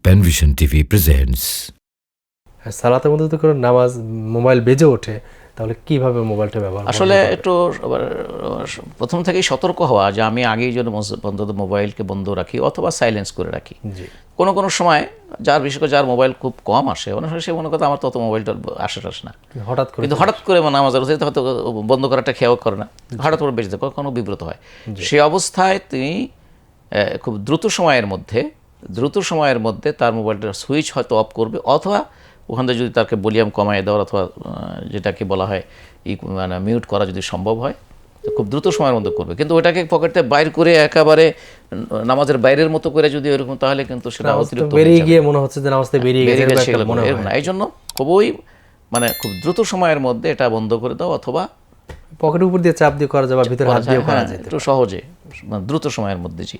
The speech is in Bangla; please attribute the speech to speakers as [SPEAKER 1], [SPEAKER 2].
[SPEAKER 1] Penvision TV presents.
[SPEAKER 2] সালাতের মধ্যে তো কোনো নামাজ মোবাইল বেজে ওঠে, তাহলে কিভাবে মোবাইলটা ব্যবহার করব?
[SPEAKER 3] আসলে একটু প্রথম থেকেই সতর্ক হওয়া যে আমি আগেই যেন অন্তত মোবাইলকে বন্ধ রাখি অথবা সাইলেন্স করে রাখি। কোনো কোনো সময় বিশেষ করে যার মোবাইল খুব কম আসে, অনেক সময় সে মনে করতে আমার তত মোবাইলটা আসে না, কিন্তু হঠাৎ করে নামাজের হয়তো বন্ধ করাটা খেয়াল করে না, হঠাৎ করে বেঁচে যায়, কখনো বিব্রত হয়। সেই অবস্থায় তিনি খুব দ্রুত সময়ের মধ্যে তার মোবাইলটার সুইচ হয়তো অফ করবে, অথবা ওখান থেকে যদি তাকে ভলিউম কমায় দেওয়ার অথবা যেটাকে বলা হয় মানে মিউট করা যদি সম্ভব হয়, তো খুব দ্রুত সময়ের মধ্যে করবে। কিন্তু ওটাকে পকেটে বাইর করে একেবারে নামাজের বাইরের মতো করে যদি এরকম, তাহলে কিন্তু সেটা অতিরিক্ত
[SPEAKER 2] বেরিয়ে গিয়ে মনে হচ্ছে যে নামাজটা বেরিয়ে গেছে মনে হয়
[SPEAKER 3] না। এই জন্য খুবই খুব দ্রুত সময়ের মধ্যে এটা বন্ধ করে দাও, অথবা
[SPEAKER 2] পকেটের উপর দিয়ে চাপ দিয়ে করা যাবে, ভিতরে হাত দিয়ে করা যায়
[SPEAKER 3] একটু সহজে দ্রুত সময়ের মধ্যে। জি।